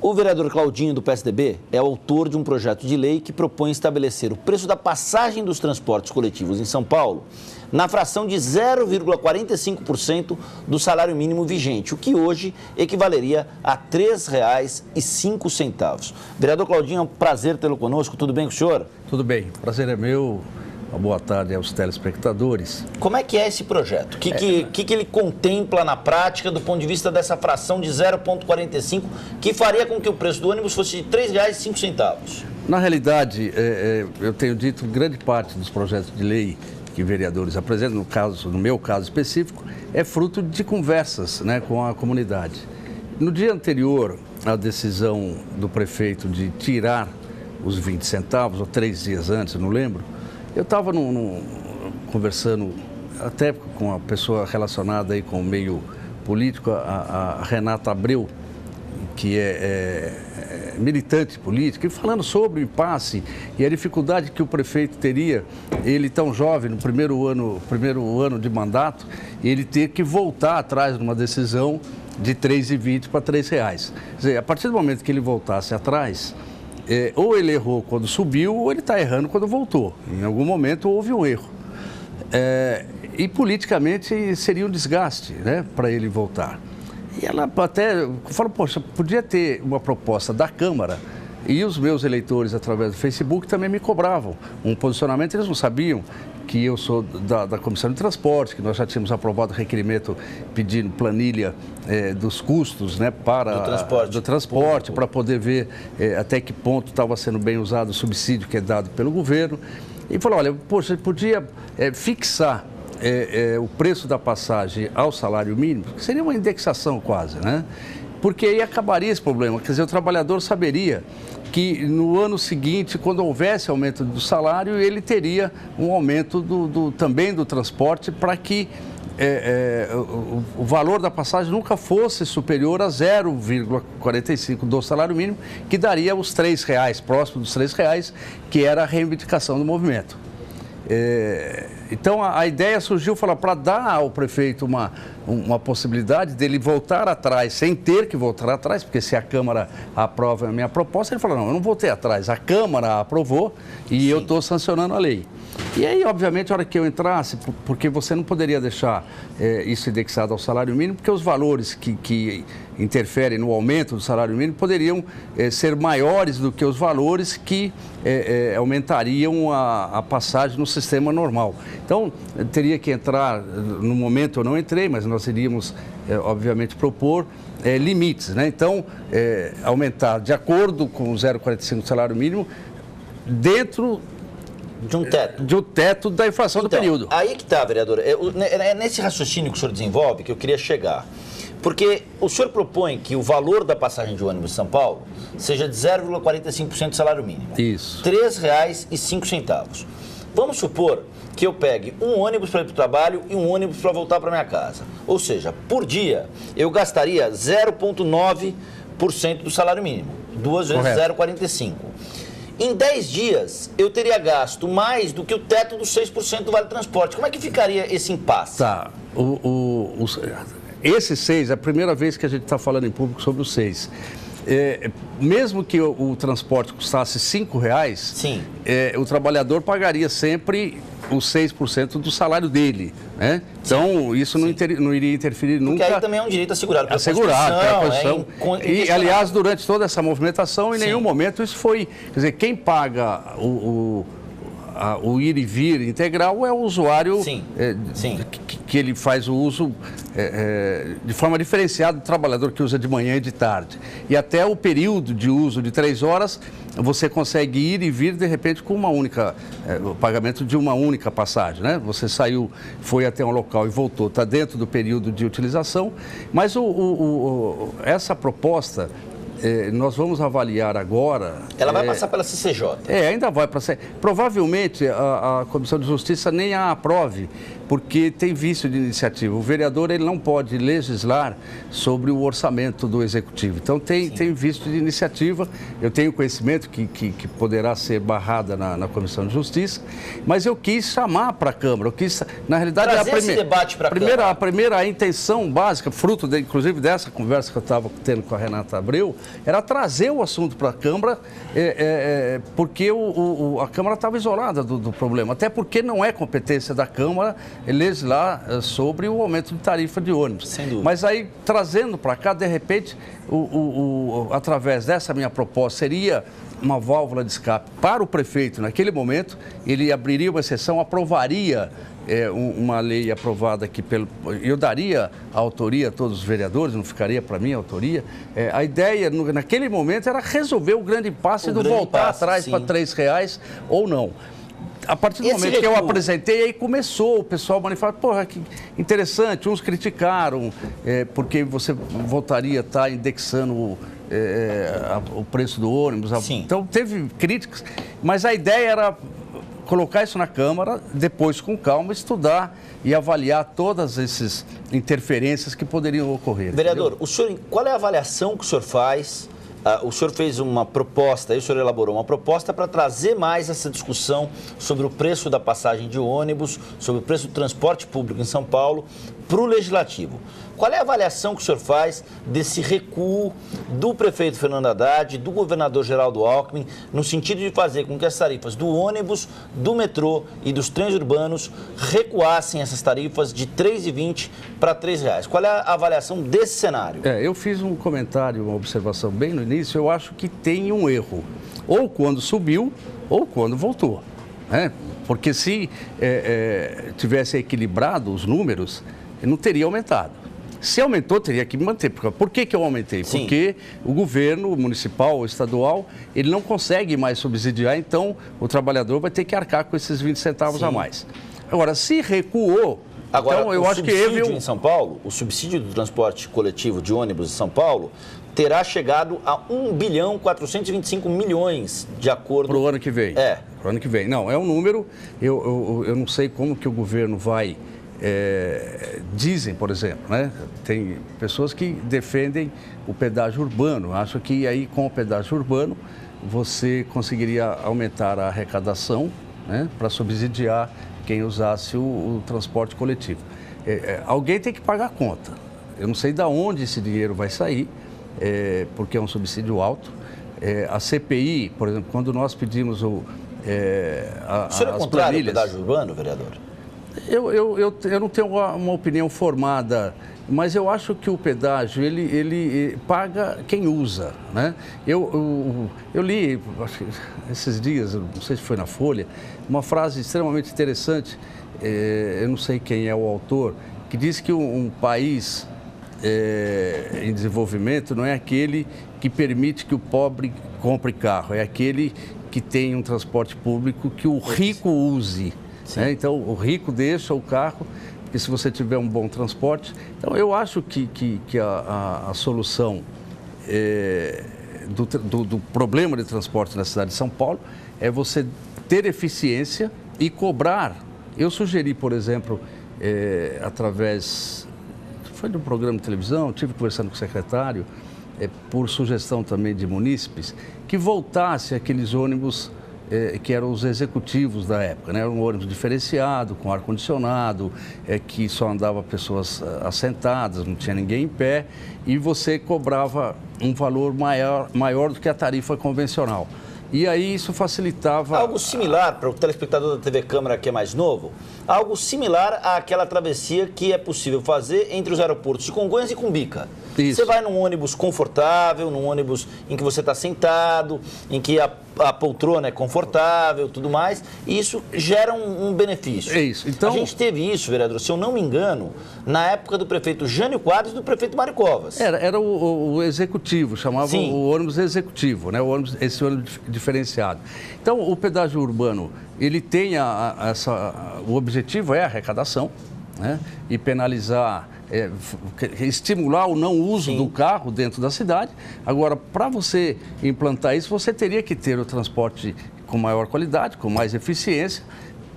O vereador Claudinho, do PSDB, é autor de um projeto de lei que propõe estabelecer o preço da passagem dos transportes coletivos em São Paulo na fração de 0,45% do salário mínimo vigente, o que hoje equivaleria a R$ 3,05. Vereador Claudinho, é um prazer tê-lo conosco. Tudo bem com o senhor? Tudo bem, o prazer é meu. Uma boa tarde aos telespectadores. Como é que é esse projeto? O que ele contempla na prática do ponto de vista dessa fração de 0,45 que faria com que o preço do ônibus fosse de R$ 3,05? Na realidade, eu tenho dito que grande parte dos projetos de lei que vereadores apresentam, no meu caso específico, é fruto de conversas, né, com a comunidade. No dia anterior à decisão do prefeito de tirar os 20 centavos, ou 3 dias antes, eu não lembro, eu estava conversando até com uma pessoa relacionada aí com o meio político, a Renata Abreu, que é militante política, e falando sobre o impasse e a dificuldade que o prefeito teria, ele tão jovem, no primeiro ano de mandato, ele ter que voltar atrás numa decisão de R$ 3,20 para R$ 3,00. Quer dizer, a partir do momento que ele voltasse atrás, ou ele errou quando subiu, ou ele está errando quando voltou. Em algum momento houve um erro. E politicamente seria um desgaste, né, para ele voltar. E ela até falou, poxa, podia ter uma proposta da Câmara, e os meus eleitores, através do Facebook, também me cobravam um posicionamento. Eles não sabiam que eu sou da Comissão de Transporte, que nós já tínhamos aprovado o requerimento pedindo planilha dos custos, né, do transporte para poder ver até que ponto estava sendo bem usado o subsídio que é dado pelo governo. E falou, olha, poxa, podia fixar o preço da passagem ao salário mínimo, que seria uma indexação quase, né? Porque aí acabaria esse problema. Quer dizer, o trabalhador saberia que no ano seguinte, quando houvesse aumento do salário, ele teria um aumento também do transporte para que o valor da passagem nunca fosse superior a 0,45 do salário mínimo, que daria os R$ 3,00, próximo dos R$ 3,00, que era a reivindicação do movimento. Então a ideia surgiu para dar ao prefeito uma possibilidade dele voltar atrás, sem ter que voltar atrás, porque se a Câmara aprova a minha proposta, ele falou, não, eu não voltei atrás, a Câmara aprovou e Sim. Eu estou sancionando a lei. E aí, obviamente, a hora que eu entrasse, porque você não poderia deixar isso indexado ao salário mínimo, porque os valores que interferem no aumento do salário mínimo poderiam ser maiores do que os valores que aumentariam a passagem no sistema normal. Então, teria que entrar, no momento eu não entrei, mas nós iríamos, obviamente, propor limites, né? Então, aumentar de acordo com o 0,45 do salário mínimo, dentro de um teto. De um teto da inflação do período. Aí que está, vereador. É nesse raciocínio que o senhor desenvolve que eu queria chegar. Porque o senhor propõe que o valor da passagem de ônibus em São Paulo seja de 0,45% do salário mínimo. Isso. R$ 3,05. Vamos supor que eu pegue um ônibus para ir para o trabalho e um ônibus para voltar para minha casa. Ou seja, por dia eu gastaria 0,9% do salário mínimo. 2 vezes 0,45%. Em 10 dias, eu teria gasto mais do que o teto dos 6% do Vale Transporte. Como é que ficaria esse impasse? Tá. Esse 6, é a primeira vez que a gente está falando em público sobre o 6. Mesmo que o transporte custasse R$ 5,00, Sim. O trabalhador pagaria sempre os 6% do salário dele, né? Então, isso não iria interferir nunca. Porque aí também é um direito assegurado pela Constituição. E, aliás, durante toda essa movimentação, em nenhum momento isso foi... Quer dizer, quem paga o ir e vir integral é o usuário que ele faz o uso de forma diferenciada do trabalhador que usa de manhã e de tarde. E até o período de uso de 3 horas, você consegue ir e vir, de repente, com uma única, o pagamento de uma única passagem, né? Você saiu, foi até um local e voltou, está dentro do período de utilização. Mas essa proposta... nós vamos avaliar agora... Ela vai passar pela CCJ. Ainda vai passar. Provavelmente a Comissão de Justiça nem a aprove, porque tem vício de iniciativa. O vereador ele não pode legislar sobre o orçamento do Executivo. Então tem vício de iniciativa. Eu tenho conhecimento que poderá ser barrada na Comissão de Justiça, mas eu quis chamar para a Câmara. Na realidade, esse debate para a Câmara. A primeira intenção básica, fruto inclusive dessa conversa que eu estava tendo com a Renata Abreu, era trazer o assunto para a Câmara, porque a Câmara estava isolada do problema, até porque não é competência da Câmara legislar sobre o aumento de tarifa de ônibus. Sem dúvida. Mas aí, trazendo para cá, de repente, através dessa minha proposta, seria uma válvula de escape para o prefeito naquele momento, ele abriria uma exceção, aprovaria uma lei aprovada aqui eu daria a autoria a todos os vereadores, não ficaria para mim a autoria. A ideia naquele momento era resolver o grande impasse do voltar atrás para R$3 ou não. A partir do momento que eu apresentei, aí começou o pessoal manifestar, porra, que interessante, uns criticaram, porque você voltaria a estar indexando o preço do ônibus. Então, teve críticas, mas a ideia era colocar isso na Câmara, depois, com calma, estudar e avaliar todas essas interferências que poderiam ocorrer. Vereador, qual é a avaliação que o senhor faz? O senhor fez uma proposta, o senhor elaborou uma proposta para trazer mais essa discussão sobre o preço da passagem de ônibus, sobre o preço do transporte público em São Paulo, para o Legislativo. Qual é a avaliação que o senhor faz desse recuo do prefeito Fernando Haddad, do governador Geraldo Alckmin, no sentido de fazer com que as tarifas do ônibus, do metrô e dos trens urbanos recuassem essas tarifas de R$ 3,20 para R$ 3,00? Qual é a avaliação desse cenário? Eu fiz um comentário, uma observação bem no início, eu acho que tem um erro, ou quando subiu, ou quando voltou. Porque se tivesse equilibrado os números, não teria aumentado. Se aumentou, teria que manter. Por que eu aumentei? Sim. Porque o governo municipal ou estadual, ele não consegue mais subsidiar, então o trabalhador vai ter que arcar com esses 20 centavos a mais. Agora, se recuou, agora, então eu acho que em São Paulo, o subsídio do transporte coletivo de ônibus em São Paulo terá chegado a 1,425 bilhões, de acordo... Para o ano que vem. Para o ano que vem. Não, é um número, eu não sei como que o governo vai... dizem, por exemplo, tem pessoas que defendem o pedágio urbano. Acho que aí com o pedágio urbano você conseguiria aumentar a arrecadação para subsidiar quem usasse o transporte coletivo. Alguém tem que pagar a conta. Eu não sei de onde esse dinheiro vai sair, porque é um subsídio alto. A CPI, por exemplo, quando nós pedimos o senhor é contrário ao pedágio urbano, vereador? Eu não tenho uma opinião formada, mas eu acho que o pedágio, ele paga quem usa, Eu li, acho que esses dias, não sei se foi na Folha, uma frase extremamente interessante, eu não sei quem é o autor, que diz que um país em desenvolvimento não é aquele que permite que o pobre compre carro, é aquele que tem um transporte público que o rico use. Então, o rico deixa o carro, porque se você tiver um bom transporte... Então, eu acho que a solução do problema de transporte na cidade de São Paulo é você ter eficiência e cobrar. Eu sugeri, por exemplo, através... Foi de um programa de televisão, estive conversando com o secretário, por sugestão também de munícipes, que voltasse aqueles ônibus... que eram os executivos da época, Era um ônibus diferenciado, com ar-condicionado, que só andava pessoas assentadas, não tinha ninguém em pé, e você cobrava um valor maior do que a tarifa convencional. E aí isso facilitava... Algo similar, para o telespectador da TV Câmara que é mais novo, algo similar àquela travessia que é possível fazer entre os aeroportos de Congonhas e Cumbica. Isso. Você vai num ônibus confortável, num ônibus em que você está sentado, em que a poltrona é confortável, tudo mais, e isso gera um benefício. É isso. Então... A gente teve isso, vereador, se eu não me engano, na época do prefeito Jânio Quadros e do prefeito Mário Covas. Era o executivo, chamava Sim. o ônibus executivo, esse ônibus diferenciado. Então, o pedágio urbano, ele tem o objetivo é a arrecadação, e penalizar, estimular o não uso Sim. do carro dentro da cidade. Agora, para você implantar isso, você teria que ter o transporte com maior qualidade, com mais eficiência,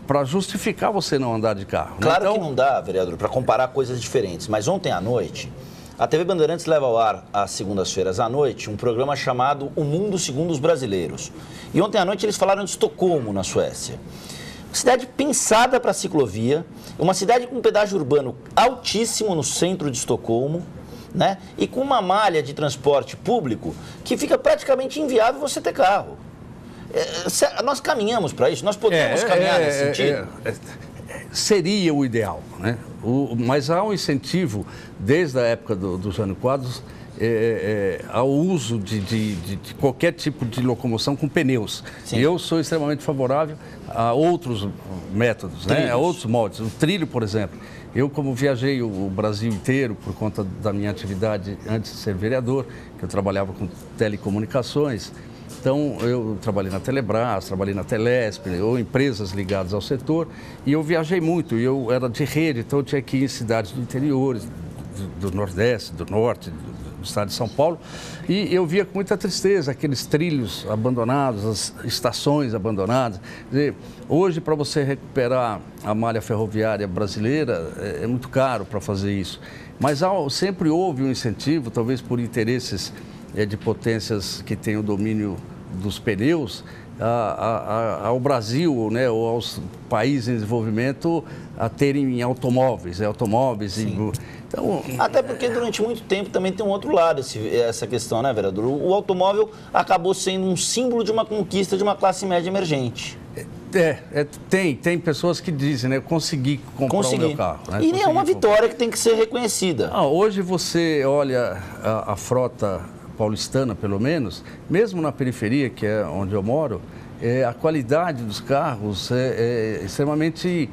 para justificar você não andar de carro. Claro então... que não dá, vereador, para comparar coisas diferentes, mas ontem à noite, a TV Bandeirantes leva ao ar, às segundas-feiras à noite, um programa chamado O Mundo Segundo os Brasileiros. E ontem à noite eles falaram de Estocolmo, na Suécia. Cidade pensada para ciclovia, uma cidade com pedágio urbano altíssimo no centro de Estocolmo, né? E com uma malha de transporte público que fica praticamente inviável você ter carro. Nós caminhamos para isso, nós podemos caminhar nesse sentido. Seria o ideal, né? Mas há um incentivo, desde a época do Jânio Quadros, ao uso de qualquer tipo de locomoção com pneus. Sim. E eu sou extremamente favorável a outros métodos, né? A outros moldes. O trilho, por exemplo. Eu, como viajei o Brasil inteiro por conta da minha atividade antes de ser vereador, que eu trabalhava com telecomunicações, então eu trabalhei na Telebrás, trabalhei na Telesp, ou empresas ligadas ao setor, e eu viajei muito. Eu era de rede, então eu tinha que ir em cidades do interior, do Nordeste, do Norte, do estado de São Paulo, e eu via com muita tristeza aqueles trilhos abandonados, as estações abandonadas. Quer dizer, hoje, para você recuperar a malha ferroviária brasileira, é muito caro para fazer isso. Mas sempre houve um incentivo, talvez por interesses de potências que têm o domínio dos pneus, ao Brasil, né, ou aos países em desenvolvimento a terem automóveis. Então, até porque durante muito tempo também tem um outro lado essa questão, né, vereador? O automóvel acabou sendo um símbolo de uma conquista de uma classe média emergente. Tem pessoas que dizem, né, eu consegui comprar o meu carro. Né? E é uma vitória que tem que ser reconhecida. Hoje você olha a frota paulistana, pelo menos, mesmo na periferia, que é onde eu moro, a qualidade dos carros é extremamente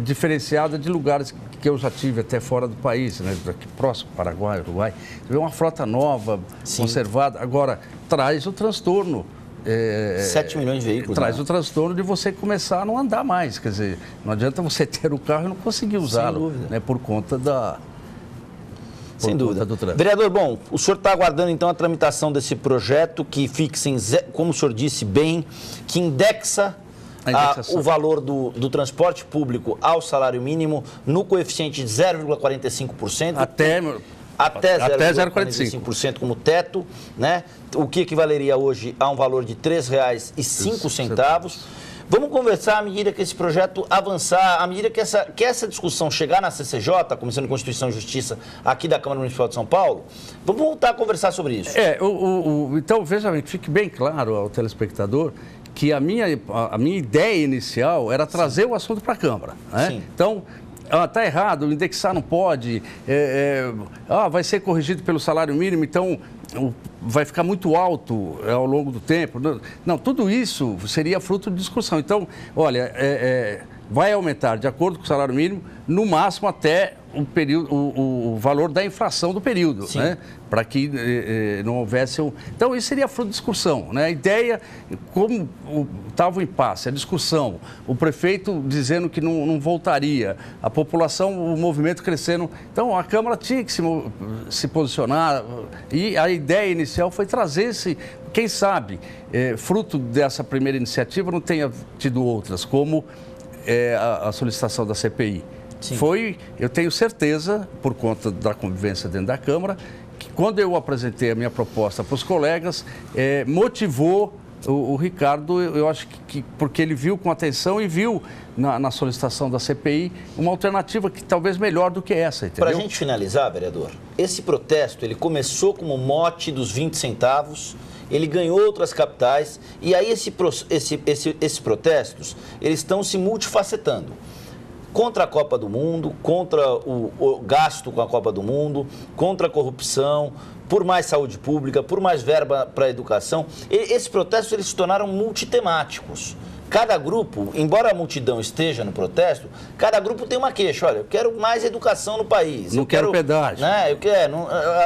diferenciada de lugares que eu já tive até fora do país, né? Aqui próximo, Paraguai, Uruguai. Você vê uma frota nova, conservada. Agora, traz o transtorno. 7 milhões de veículos. Traz o transtorno de você começar a não andar mais. Quer dizer, não adianta você ter o carro e não conseguir usá-lo, né? Por conta da... Sem dúvida. Vereador, bom, o senhor está aguardando então a tramitação desse projeto que fixa, como o senhor disse bem, que indexa o valor do transporte público ao salário mínimo no coeficiente de 0,45%. Até 0,45% como teto, né? O que equivaleria hoje a um valor de R$ 3,05. Vamos conversar à medida que esse projeto avançar, à medida que essa discussão chegar na CCJ, a Comissão de Constituição e Justiça, aqui da Câmara Municipal de São Paulo. Vamos voltar a conversar sobre isso. Então, veja bem, que fique bem claro ao telespectador que a minha ideia inicial era trazer o assunto para a Câmara, né? Sim. Então, está errado, indexar não pode, vai ser corrigido pelo salário mínimo, então vai ficar muito alto ao longo do tempo. Não, tudo isso seria fruto de discussão. Então, olha, vai aumentar de acordo com o salário mínimo, no máximo até o valor da inflação do período, né? Para que não houvesse Então, isso seria fruto de discussão, né? A ideia, como estava o impasse, a discussão, o prefeito dizendo que não voltaria, a população, o movimento crescendo. Então, a Câmara tinha que se posicionar e a ideia inicial foi trazer quem sabe, fruto dessa primeira iniciativa, não tenha tido outras, como a solicitação da CPI. Sim. Eu tenho certeza, por conta da convivência dentro da Câmara, que quando eu apresentei a minha proposta para os colegas, motivou o Ricardo, eu acho que porque ele viu com atenção e viu na solicitação da CPI uma alternativa que talvez melhor do que essa, entendeu? Para a gente finalizar, vereador, esse protesto, ele começou como mote dos 20 centavos, ele ganhou outras capitais, e aí esses protestos, eles estão se multifacetando. Contra a Copa do Mundo, contra o gasto com a Copa do Mundo, contra a corrupção, por mais saúde pública, por mais verba para a educação. Esses protestos eles se tornaram multitemáticos. Cada grupo, embora a multidão esteja no protesto, cada grupo tem uma queixa. Olha, eu quero mais educação no país. Não quero pedágio. Né,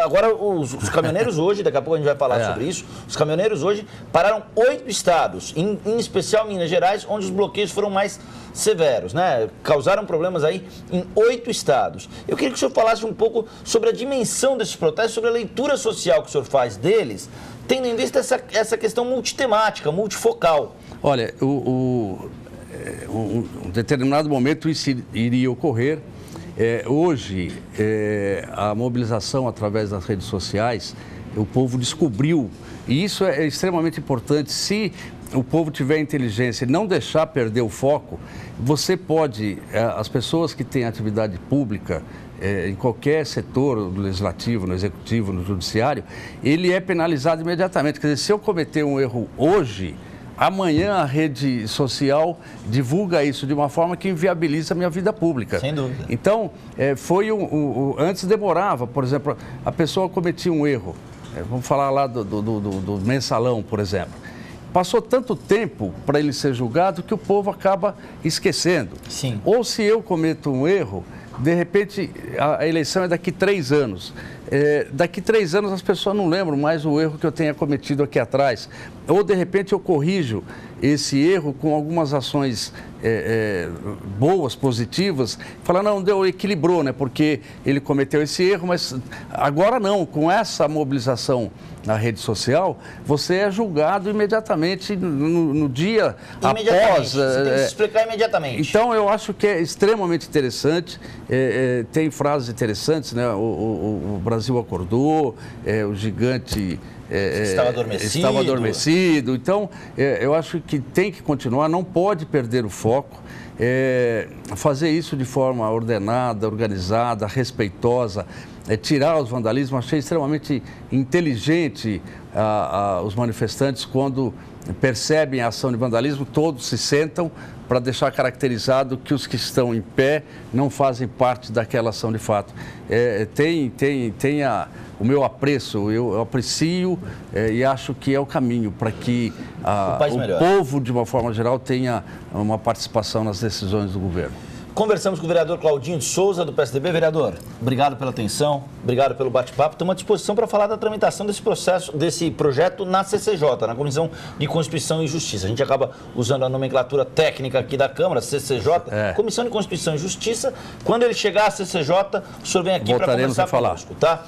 agora, os caminhoneiros hoje, daqui a pouco a gente vai falar sobre isso, os caminhoneiros hoje pararam 8 estados, em especial Minas Gerais, onde os bloqueios foram mais severos, né? Causaram problemas aí em 8 estados. Eu queria que o senhor falasse um pouco sobre a dimensão desses protestos, sobre a leitura social que o senhor faz deles, tendo em vista essa questão multitemática, multifocal. Olha, um determinado momento isso iria ocorrer. Hoje, a mobilização através das redes sociais, o povo descobriu, e isso é extremamente importante. Se o povo tiver inteligência e não deixar perder o foco, você pode, as pessoas que têm atividade pública, em qualquer setor, no legislativo, no executivo, no judiciário, ele é penalizado imediatamente. Quer dizer, se eu cometer um erro hoje, amanhã a rede social divulga isso de uma forma que inviabiliza a minha vida pública. Sem dúvida. Então, antes demorava, por exemplo, a pessoa cometia um erro. Vamos falar lá do mensalão, por exemplo. Passou tanto tempo para ele ser julgado que o povo acaba esquecendo. Sim. Ou se eu cometo um erro, de repente a eleição é daqui 3 anos. Daqui 3 anos as pessoas não lembram mais o erro que eu tenha cometido aqui atrás. Ou de repente eu corrijo esse erro com algumas ações boas, positivas, falar, não, equilibrou, né? Porque ele cometeu esse erro, mas agora não, com essa mobilização na rede social, você é julgado imediatamente no dia após. Você tem que se explicar imediatamente. Então, eu acho que é extremamente interessante, tem frases interessantes, né? O Brasil acordou, o gigante... Estava adormecido. Então, eu acho que tem que continuar, não pode perder o foco. Fazer isso de forma ordenada, organizada, respeitosa, tirar os vandalismos. Achei extremamente inteligente os manifestantes quando percebem a ação de vandalismo, todos se sentam para deixar caracterizado que os que estão em pé não fazem parte daquela ação de fato. Tem o meu apreço, eu aprecio e acho que é o caminho para que o povo, de uma forma geral, tenha uma participação nas decisões do governo. Conversamos com o vereador Claudinho de Souza, do PSDB. Vereador, obrigado pela atenção, obrigado pelo bate-papo. Estamos à disposição para falar da tramitação desse projeto na CCJ, na Comissão de Constituição e Justiça. A gente acaba usando a nomenclatura técnica aqui da Câmara, CCJ, Comissão de Constituição e Justiça. Quando ele chegar à CCJ, o senhor vem aqui para conversar conosco, tá?